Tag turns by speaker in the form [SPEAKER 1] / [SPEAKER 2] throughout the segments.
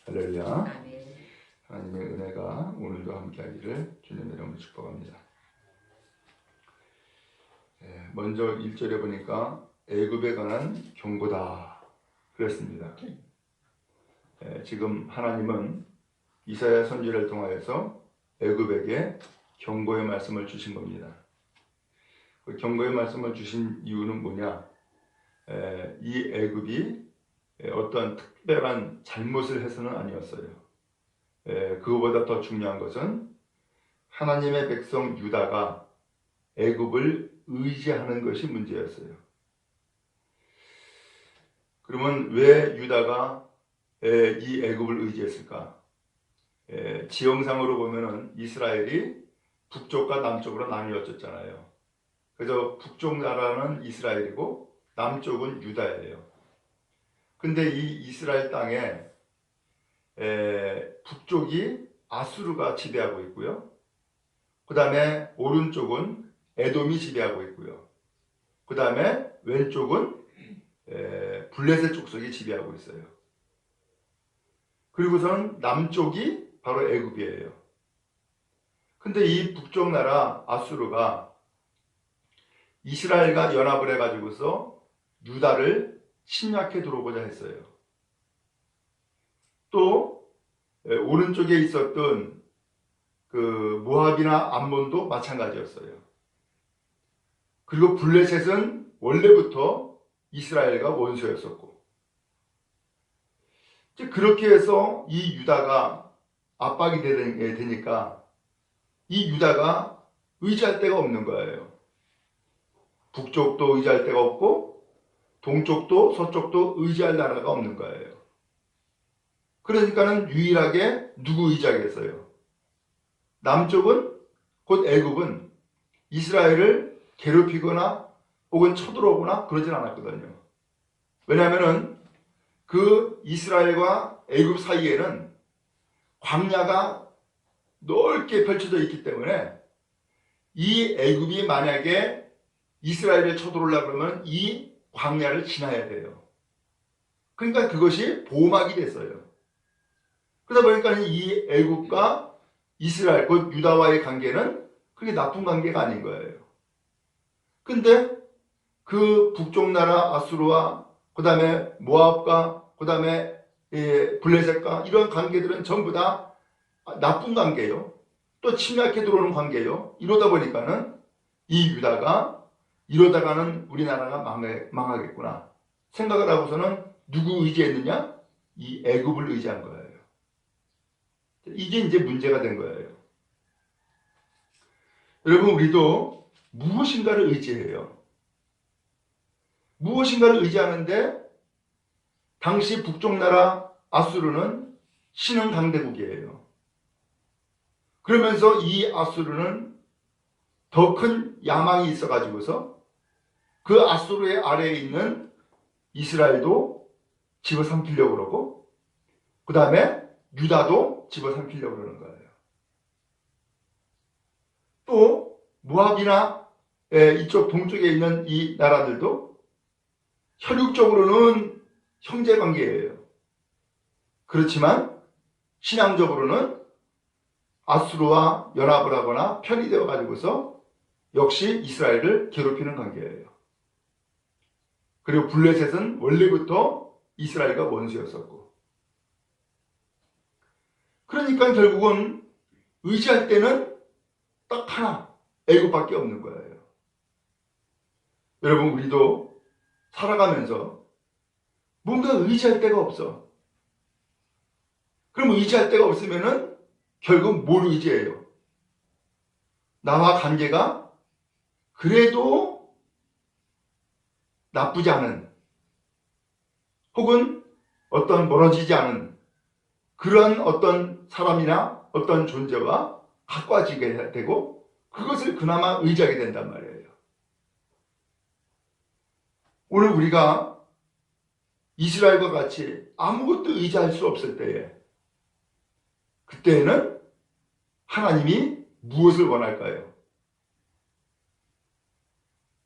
[SPEAKER 1] 할렐루야.
[SPEAKER 2] 아멘.
[SPEAKER 1] 하나님의 은혜가 오늘도 함께하기를 주님의 이름으로 축복합니다. 먼저 1절에 보니까 애굽에 관한 경고다 그랬습니다. 지금 하나님은 이사야 선지자를 통하여서 애굽에게 경고의 말씀을 주신 겁니다. 그 경고의 말씀을 주신 이유는 뭐냐? 이 애굽이 어떤 특별한 잘못을 해서는 아니었어요. 그거보다 더 중요한 것은 하나님의 백성 유다가 애굽을 의지하는 것이 문제였어요. 그러면 왜 유다가 이 애굽을 의지했을까? 지형상으로 보면은 이스라엘이 북쪽과 남쪽으로 나뉘어졌잖아요. 그래서 북쪽 나라는 이스라엘이고 남쪽은 유다예요. 근데 이 이스라엘 땅에 북쪽이 아수르가 지배하고 있고요. 그 다음에 오른쪽은 에돔이 지배하고 있고요. 그 다음에 왼쪽은 블레셋 족속이 지배하고 있어요. 그리고선 남쪽이 바로 애굽이에요. 근데 이 북쪽 나라 아수르가 이스라엘과 연합을 해가지고서 유다를 침략해 들어오고자 했어요. 또 오른쪽에 있었던 그 모압이나 암몬도 마찬가지였어요. 그리고 블레셋은 원래부터 이스라엘과 원수였었고, 그렇게 해서 이 유다가 압박이 되니까 이 유다가 의지할 데가 없는 거예요. 북쪽도 의지할 데가 없고 동쪽도 서쪽도 의지할 나라가 없는 거예요. 그러니까는 유일하게 누구 의지하겠어요? 남쪽은 곧 애굽은 이스라엘을 괴롭히거나 혹은 쳐들어오거나 그러진 않았거든요. 왜냐하면은 그 이스라엘과 애굽 사이에는 광야가 넓게 펼쳐져 있기 때문에 이 애굽이 만약에 이스라엘에 쳐들어오려고 그러면 이 광야를 지나야 돼요. 그러니까 그것이 보호막이 됐어요. 그러다 보니까 이 애굽과 이스라엘, 곧 유다와의 관계는 그게 나쁜 관계가 아닌 거예요. 근데 그 북쪽 나라 아수르와 그 다음에 모압과 그 다음에 블레셋과 이런 관계들은 전부 다 나쁜 관계예요. 또 침략해 들어오는 관계예요. 이러다 보니까는 이 유다가 이러다가는 우리나라가 망하겠구나 생각을 하고서는 누구 의지했느냐? 이 애굽을 의지한 거예요. 이게 이제 문제가 된 거예요. 여러분, 우리도 무엇인가를 의지해요. 무엇인가를 의지하는데 당시 북쪽 나라 아수르는 신흥 강대국이에요. 그러면서 이 아수르는 더 큰 야망이 있어가지고서 그 아수르의 아래에 있는 이스라엘도 집어삼키려고 그러고 그 다음에 유다도 집어삼키려고 그러는 거예요. 또 모압이나 이쪽 동쪽에 있는 이 나라들도 혈육적으로는 형제관계예요. 그렇지만 신앙적으로는 아수르와 연합을 하거나 편이 되어 가지고서 역시 이스라엘을 괴롭히는 관계예요. 그리고 블레셋은 원래부터 이스라엘과 원수였었고, 그러니까 결국은 의지할 때는 딱 하나, 애굽밖에 없는 거예요. 여러분, 우리도 살아가면서 뭔가 의지할 데가 없어. 그럼 의지할 데가 없으면은 결국 뭘 의지해요? 나와 관계가 그래도 나쁘지 않은, 혹은 어떤 멀어지지 않은 그런 어떤 사람이나 어떤 존재와 가까워지게 되고 그것을 그나마 의지하게 된단 말이에요. 오늘 우리가 이스라엘과 같이 아무것도 의지할 수 없을 때에, 그때에는 하나님이 무엇을 원할까요?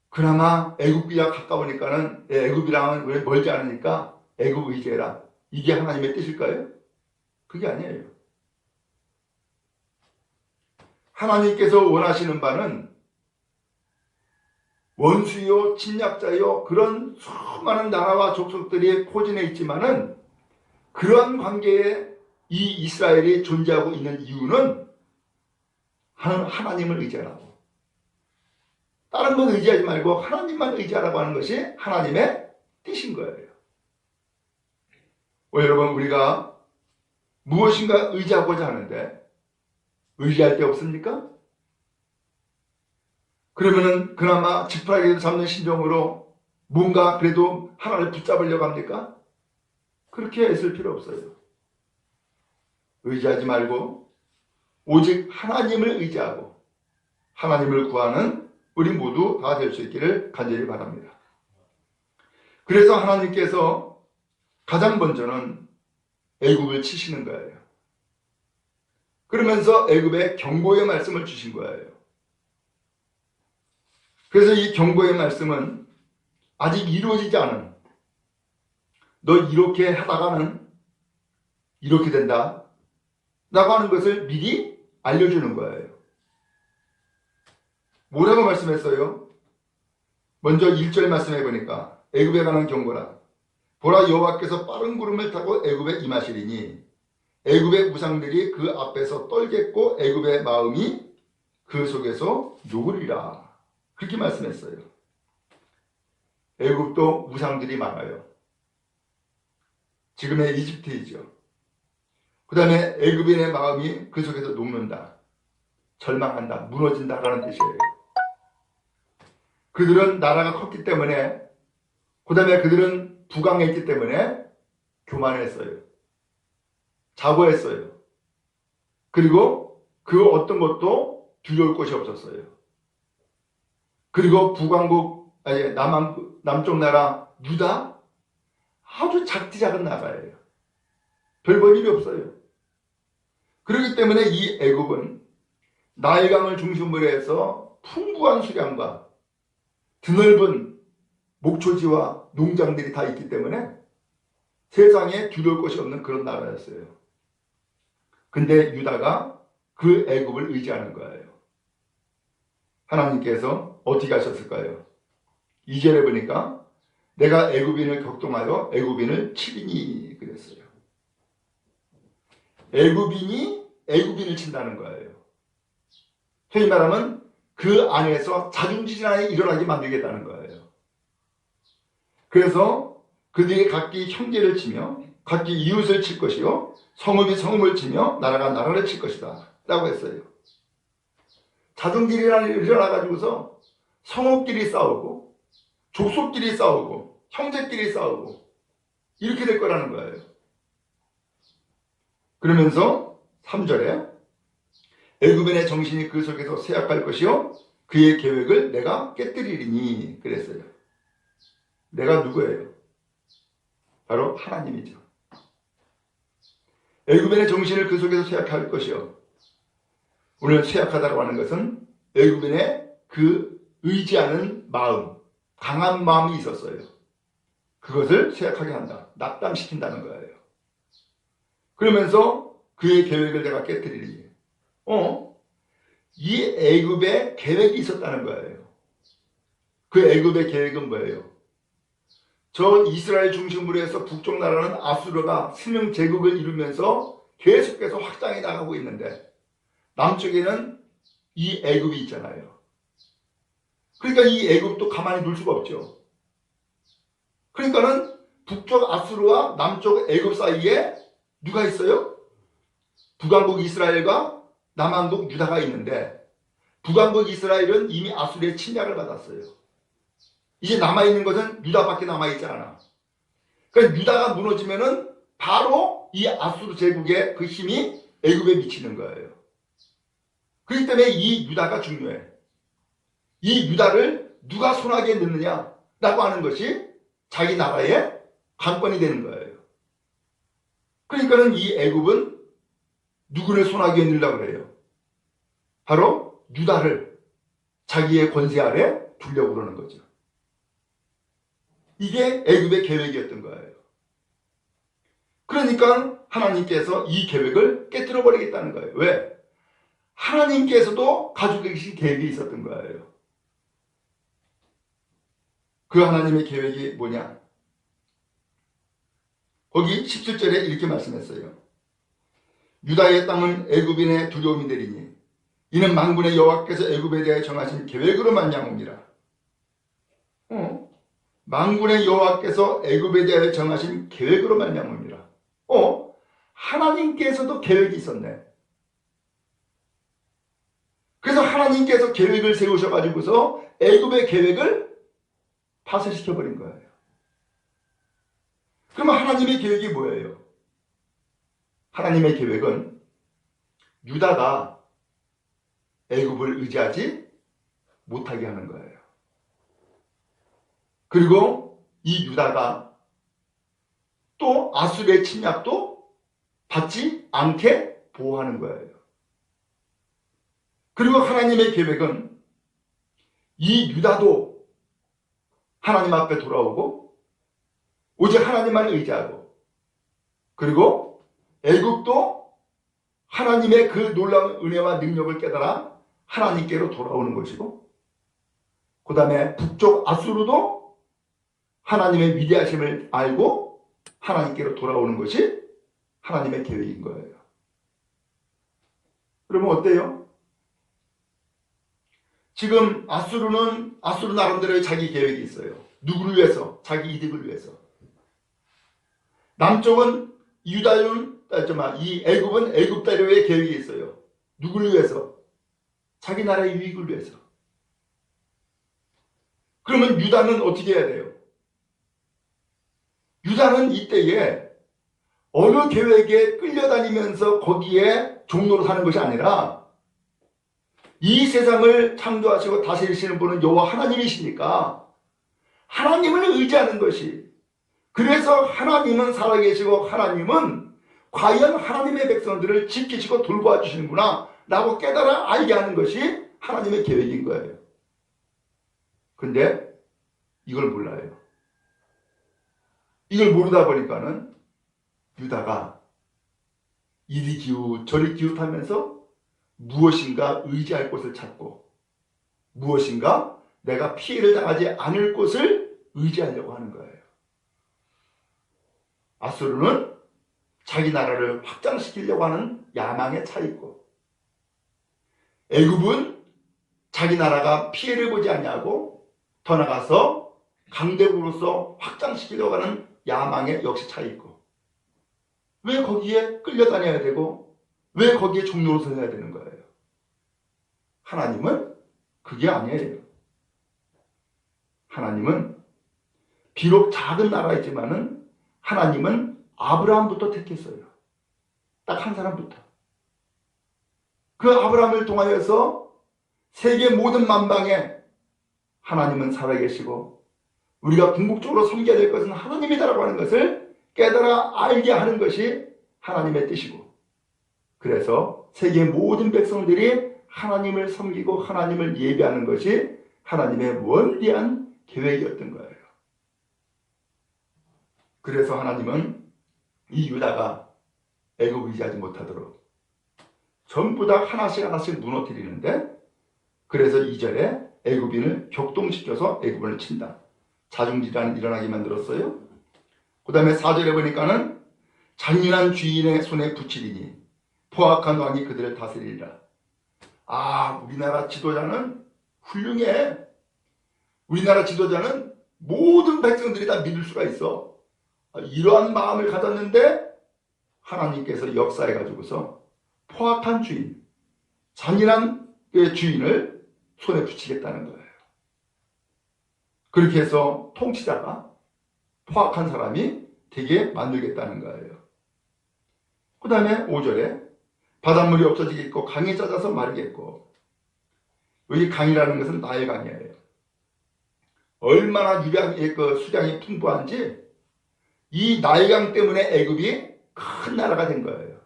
[SPEAKER 1] 그나마 애굽이랑 가까우니까는 애굽이랑은 왜 멀지 않으니까 애굽 의지해라. 이게 하나님의 뜻일까요? 그게 아니에요. 하나님께서 원하시는 바는 원수요 침략자요 그런 수많은 나라와 족속들이 포진해 있지만은 그러한 관계에 이 이스라엘이 존재하고 있는 이유는 하나님을 의지하라고. 다른 건 의지하지 말고 하나님만 의지하라고 하는 것이 하나님의 뜻인 거예요. 여러분, 우리가 무엇인가 의지하고자 하는데 의지할 데 없습니까? 그러면은 그나마 지푸라기를 잡는 심정으로 뭔가 그래도 하나를 붙잡으려고 합니까? 그렇게 애쓸 필요 없어요. 의지하지 말고 오직 하나님을 의지하고 하나님을 구하는 우리 모두 다 될 수 있기를 간절히 바랍니다. 그래서 하나님께서 가장 먼저는 애굽을 치시는 거예요. 그러면서 애굽에 경고의 말씀을 주신 거예요. 그래서 이 경고의 말씀은 아직 이루어지지 않은, 너 이렇게 하다가는 이렇게 된다 라고 하는 것을 미리 알려주는 거예요. 뭐라고 말씀했어요? 먼저 1절 말씀해 보니까 애굽에 관한 경고라. 보라, 여호와께서 빠른 구름을 타고 애굽에 임하시리니 애굽의 무상들이 그 앞에서 떨겠고 애굽의 마음이 그 속에서 녹으리라. 그렇게 말씀했어요. 애굽도 무상들이 많아요. 지금의 이집트이죠. 그 다음에 애굽인의 마음이 그 속에서 녹는다, 절망한다, 무너진다라는 뜻이에요. 그들은 나라가 컸기 때문에, 그 다음에 그들은 부강했기 때문에 교만했어요. 자고했어요. 그리고 그 어떤 것도 두려울 것이 없었어요. 그리고 북왕국, 남쪽 나라 유다, 아주 작디 작은 나라예요. 별 볼 일이 없어요. 그렇기 때문에 이 애굽은 나일강을 중심으로 해서 풍부한 수량과 드넓은 목초지와 농장들이 다 있기 때문에 세상에 두려울 것이 없는 그런 나라였어요. 근데 유다가 그 애굽을 의지하는 거예요. 하나님께서 어떻게 하셨을까요? 2절에 보니까 내가 애굽인을 격동하여 애굽인을 치리니 그랬어요. 애굽인이 애굽인을 친다는 거예요. 소위 말하면 그 안에서 자중지전이 일어나게 만들겠다는 거예요. 그래서 그들이 각기 형제를 치며 각기 이웃을 칠 것이요 성읍이 성읍을 치며 나라가 나라를 칠 것이다 라고 했어요. 자중지전이 일어나가지고서 성읍끼리 싸우고 족속끼리 싸우고 형제끼리 싸우고 이렇게 될 거라는 거예요. 그러면서 3절에 애굽인의 정신이 그 속에서 쇠약할 것이요 그의 계획을 내가 깨뜨리리니 그랬어요. 내가 누구예요? 바로 하나님이죠. 애굽인의 정신을 그 속에서 쇠약할 것이요. 오늘 쇠약하다고 하는 것은 애굽인의 그 의지하는 마음, 강한 마음이 있었어요. 그것을 쇠약하게 한다. 낙담시킨다는 거예요. 그러면서 그의 계획을 내가 깨뜨리리니. 이 애굽의 계획이 있었다는 거예요. 그 애굽의 계획은 뭐예요? 저 이스라엘 중심으로 해서 북쪽 나라는 아수르가 스명 제국을 이루면서 계속해서 확장해 나가고 있는데 남쪽에는 이 애굽이 있잖아요. 그러니까 이 애굽도 가만히 둘 수가 없죠. 그러니까는 북쪽 아수르와 남쪽 애굽 사이에 누가 있어요? 북왕국 이스라엘과 남왕국 유다가 있는데 북왕국 이스라엘은 이미 아수르의 침략을 받았어요. 이제 남아있는 것은 유다밖에 남아있지 않아. 그러니까 유다가 무너지면은 바로 이 아수르 제국의 그 힘이 애굽에 미치는 거예요. 그렇기 때문에 이 유다가 중요해. 이 유다를 누가 손아귀에 넣느냐라고 하는 것이 자기 나라의 관건이 되는 거예요. 그러니까는 이 애굽은 누구를 손아귀에 넣으려고 그래요? 바로 유다를 자기의 권세 아래 두려고 그러는 거죠. 이게 애굽의 계획이었던 거예요. 그러니까 하나님께서 이 계획을 깨뜨려 버리겠다는 거예요. 왜? 하나님께서도 가지고 계신 계획이 있었던 거예요. 그 하나님의 계획이 뭐냐? 거기 17절에 이렇게 말씀했어요. 유다의 땅은 애굽인의 두려움이 되리니 이는 만군의 여호와께서 애굽에 대해 정하신 계획으로 말미암음이라. 만군의 여호와께서 애굽에 대해 정하신 계획으로 말미암음이라. 하나님께서도 계획이 있었네. 그래서 하나님께서 계획을 세우셔가지고서 애굽의 계획을 파쇄시켜버린 거예요. 그러면 하나님의 계획이 뭐예요? 하나님의 계획은 유다가 애굽을 의지하지 못하게 하는 거예요. 그리고 이 유다가 또 아수르의 침략도 받지 않게 보호하는 거예요. 그리고 하나님의 계획은 이 유다도 하나님 앞에 돌아오고 오직 하나님만 의지하고 그리고 애굽도 하나님의 그 놀라운 은혜와 능력을 깨달아 하나님께로 돌아오는 것이고 그 다음에 북쪽 아수르도 하나님의 위대하심을 알고 하나님께로 돌아오는 것이 하나님의 계획인 거예요. 그러면 어때요? 지금 아수르는 아수르 나름대로의 자기 계획이 있어요. 누구를 위해서? 자기 이득을 위해서. 남쪽은 유다는 이 애굽은 애굽대로의 계획이 있어요. 누구를 위해서? 자기 나라의 유익을 위해서. 그러면 유다는 어떻게 해야 돼요? 유다는 이때에 어느 계획에 끌려다니면서 거기에 종로로 사는 것이 아니라 이 세상을 창조하시고 다스리시는 분은 여호와 하나님이시니까 하나님을 의지하는 것이, 그래서 하나님은 살아계시고 하나님은 과연 하나님의 백성들을 지키시고 돌보아 주시는구나 라고 깨달아 알게 하는 것이 하나님의 계획인 거예요. 근데 이걸 몰라요. 이걸 모르다 보니까는 유다가 이리 기웃 저리 기웃하면서 무엇인가 의지할 곳을 찾고 무엇인가 내가 피해를 당하지 않을 곳을 의지하려고 하는 거예요. 아수르는 자기 나라를 확장시키려고 하는 야망에 차 있고 애굽은 자기 나라가 피해를 보지 않냐고 더 나가서 강대국으로서 확장시키려고 하는 야망에 역시 차 있고 왜 거기에 끌려다녀야 되고 왜 거기에 종로로 서야 되는 거예요? 하나님은 그게 아니에요. 하나님은 비록 작은 나라이지만은 하나님은 아브라함부터 택했어요. 딱 한 사람부터. 그 아브라함을 통하여서 세계 모든 만방에 하나님은 살아계시고 우리가 궁극적으로 섬겨야 될 것은 하나님이다라고 하는 것을 깨달아 알게 하는 것이 하나님의 뜻이고 그래서 세계 모든 백성들이 하나님을 섬기고 하나님을 예배하는 것이 하나님의 원대한 계획이었던 거예요. 그래서 하나님은 이 유다가 애굽을 의지하지 못하도록 전부 다 하나씩 하나씩 무너뜨리는데 그래서 2절에 애굽인을 격동시켜서 애굽을 친다. 자중질환이 일어나게 만들었어요. 그 다음에 4절에 보니까는 잔인한 주인의 손에 붙이리니 포악한 왕이 그들을 다스리리라. 우리나라 지도자는 훌륭해. 우리나라 지도자는 모든 백성들이 다 믿을 수가 있어. 이러한 마음을 가졌는데 하나님께서 역사해가지고서 포악한 주인, 잔인한 주인을 손에 붙이겠다는 거예요. 그렇게 해서 통치자가 포악한 사람이 되게 만들겠다는 거예요. 그 다음에 5절에 바닷물이 없어지겠고 강이 잦아서 마르겠고 여기 강이라는 것은 나일 강이에요. 얼마나 수량이 풍부한지 이 나일강 때문에 애굽이 큰 나라가 된 거예요.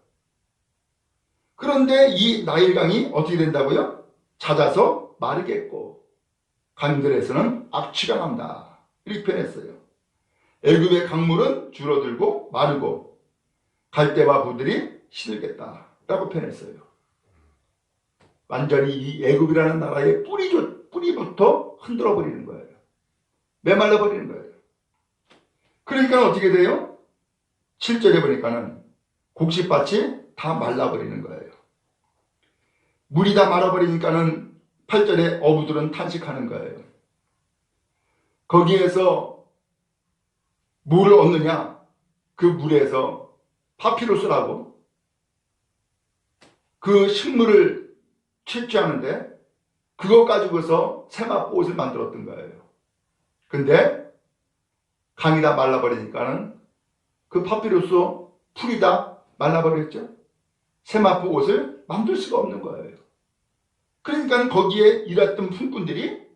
[SPEAKER 1] 그런데 이 나일강이 어떻게 된다고요? 잦아서 마르겠고 강들에서는 악취가 난다. 이렇게 표현했어요. 애굽의 강물은 줄어들고 마르고 갈대와 부들이 시들겠다 라고 표현했어요. 완전히 이 애굽이라는 나라의 뿌리부터 흔들어 버리는 거예요. 메말라 버리는 거예요. 그러니까 어떻게 돼요? 7절에 보니까는 곡식밭이 다 말라버리는 거예요. 물이 다 말아버리니까는 8절에 어부들은 탄식하는 거예요. 거기에서 물을 얻느냐? 그 물에서 파피루스라고 그 식물을 채취하는데 그것 가지고서 세마포 옷을 만들었던 거예요. 근데 강이 다 말라버리니까는 그 파피루스 풀이 다 말라버렸죠. 세마포 옷을 만들 수가 없는 거예요. 그러니까 거기에 일했던 품꾼들이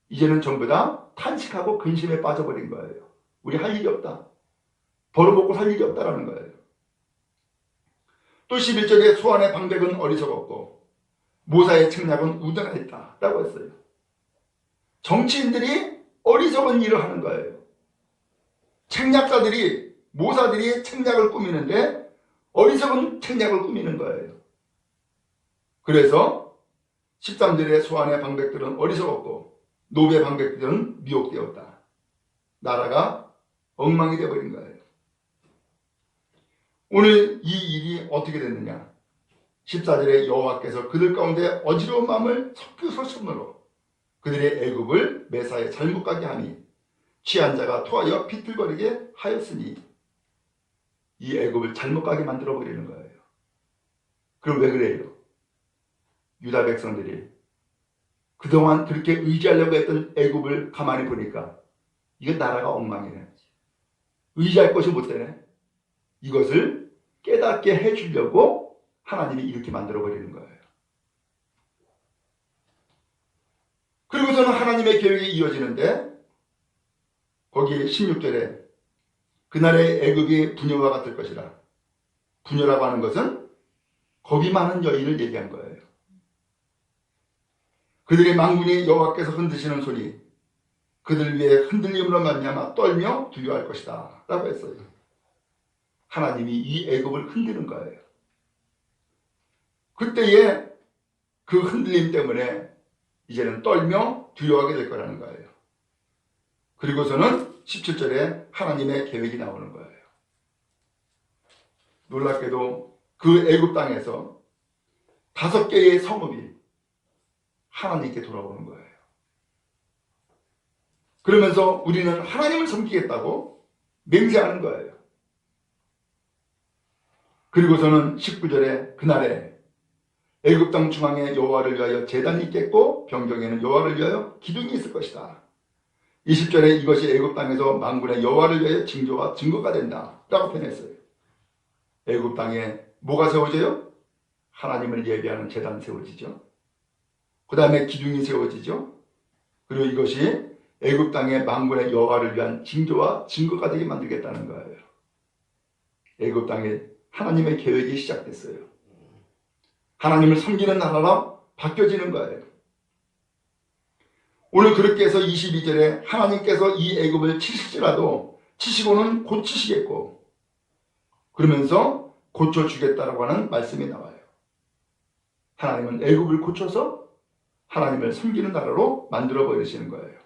[SPEAKER 1] 이제는 전부 다 탄식하고 근심에 빠져버린 거예요. 우리 할 일이 없다. 벌어먹고 살 일이 없다라는 거예요. 또 11절에 소환의 방백은 어리석었고 모사의 책략은 우둔하였다 라고 했어요. 정치인들이 어리석은 일을 하는 거예요. 책략가들이 모사들이 책략을 꾸미는데 어리석은 책략을 꾸미는 거예요. 그래서 13절에 소환의 방백들은 어리석었고 노베 방백들은 미혹되었다. 나라가 엉망이 되어버린 거예요. 오늘 이 일이 어떻게 됐느냐? 14절에 여호와께서 그들 가운데 어지러운 마음을 섞으셨으므로 그들의 애굽을 매사에 잘못 가게 하니 취한 자가 토하여 비틀거리게 하였으니 이 애굽을 잘못 가게 만들어 버리는 거예요. 그럼 왜 그래요? 유다 백성들이 그동안 그렇게 의지하려고 했던 애굽을 가만히 보니까 이거 나라가 엉망이네. 의지할 것이 못 되네. 이것을 깨닫게 해주려고 하나님이 이렇게 만들어버리는 거예요. 그리고서는 하나님의 계획이 이어지는데 거기 16절에 그날의 애굽이 부녀와 같을 것이라. 부녀라고 하는 것은 겁이 많은 여인을 얘기한 거예요. 그들의 망군이 여호와께서 흔드시는 소리, 그들 위에 흔들림으로 말미암아 떨며 두려워할 것이다 라고 했어요. 하나님이 이 애굽을 흔드는 거예요. 그때에 그 흔들림 때문에 이제는 떨며 두려워하게 될 거라는 거예요. 그리고서는 17절에 하나님의 계획이 나오는 거예요. 놀랍게도 그 애굽 땅에서 5개의 성읍이 하나님께 돌아오는 거예요. 그러면서 우리는 하나님을 섬기겠다고 맹세하는 거예요. 그리고서는 19절에 그날에 애굽 땅 중앙에 여호와를 위하여 제단이 있겠고 변경에는 여호와를 위하여 기둥이 있을 것이다. 20절에 이것이 애굽 땅에서 만군의 여호와를 위하여 징조와 증거가 된다 라고 표현했어요. 애굽 땅에 뭐가 세워져요? 하나님을 예배하는 제단 세워지죠. 그 다음에 기둥이 세워지죠. 그리고 이것이 애굽 땅의 만군의 여호와를 위한 징조와 증거가 되게 만들겠다는 거예요. 애굽 땅에 하나님의 계획이 시작됐어요. 하나님을 섬기는 나라로 바뀌어지는 거예요. 오늘 그렇게 해서 22절에 하나님께서 이 애굽을 치실지라도 치시고는 고치시겠고 그러면서 고쳐주겠다라고 하는 말씀이 나와요. 하나님은 애굽을 고쳐서 하나님을 섬기는 나라로 만들어 버리시는 거예요.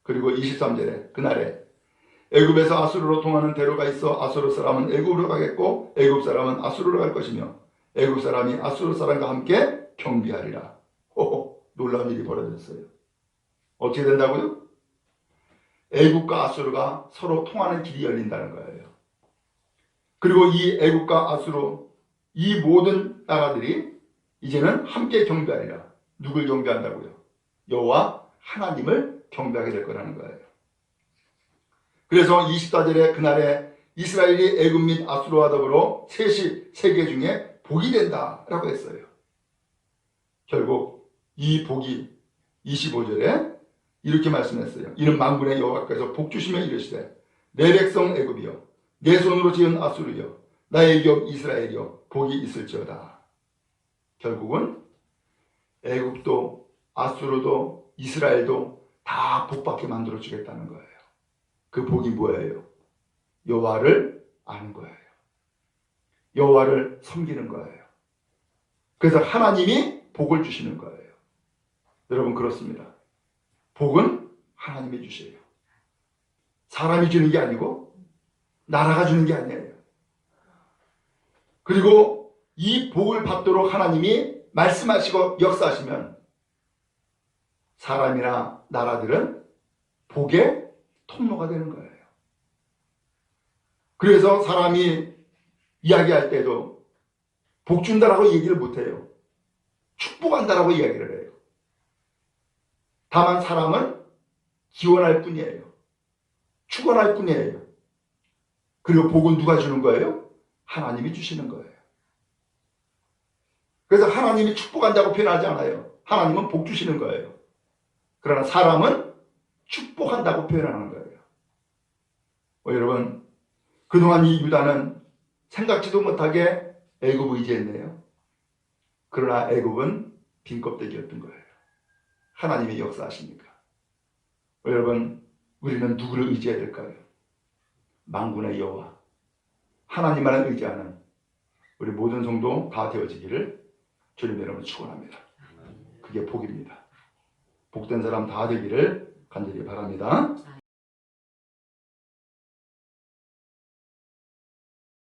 [SPEAKER 1] 그리고 23절에 그날에 애굽에서 아수르로 통하는 대로가 있어 아수르 사람은 애굽으로 가겠고 애굽 사람은 아수르로 갈 것이며 애굽 사람이 아수르 사람과 함께 경비하리라. 놀라운 일이 벌어졌어요. 어떻게 된다고요? 애굽과 아수르가 서로 통하는 길이 열린다는 거예요. 그리고 이 애굽과 아수르 이 모든 나라들이 이제는 함께 경배하리라. 누굴 경배한다고요? 여호와 하나님을 경배하게 될 거라는 거예요. 그래서 24절에 그날에 이스라엘이 애굽 및 아수르와 더불어 셋이 세계 중에 복이 된다라고 했어요. 결국 이 복이 25절에 이렇게 말씀했어요. 이는 만군의 여호와께서 복 주시며 이르시되 내 백성 애굽이여 내 손으로 지은 아수르여 나의 기업 이스라엘이여 복이 있을지어다. 결국은 애굽도 아수르도 이스라엘도 다 복받게 만들어 주겠다는 거예요. 그 복이 뭐예요? 여호와를 아는 거예요. 여호와를 섬기는 거예요. 그래서 하나님이 복을 주시는 거예요. 여러분 그렇습니다. 복은 하나님이 주셔요. 사람이 주는 게 아니고 나라가 주는 게 아니에요. 그리고 이 복을 받도록 하나님이 말씀하시고 역사하시면 사람이나 나라들은 복의 통로가 되는 거예요. 그래서 사람이 이야기할 때도 복 준다라고 얘기를 못해요. 축복한다라고 이야기를 해요. 다만 사람은 기원할 뿐이에요. 축원할 뿐이에요. 그리고 복은 누가 주는 거예요? 하나님이 주시는 거예요. 그래서 하나님이 축복한다고 표현하지 않아요. 하나님은 복 주시는 거예요. 그러나 사람은 축복한다고 표현하는 거예요. 여러분 그동안 이 유다는 생각지도 못하게 애굽을 의지했네요. 그러나 애굽은 빈 껍데기였던 거예요. 하나님이 역사하시니까. 여러분 우리는 누구를 의지해야 될까요? 만군의 여호와 하나님만을 의지하는 우리 모든 성도 다 되어지기를 주님 여러분 축원합니다. 그게 복입니다. 복된 사람 다 되기를 간절히 바랍니다.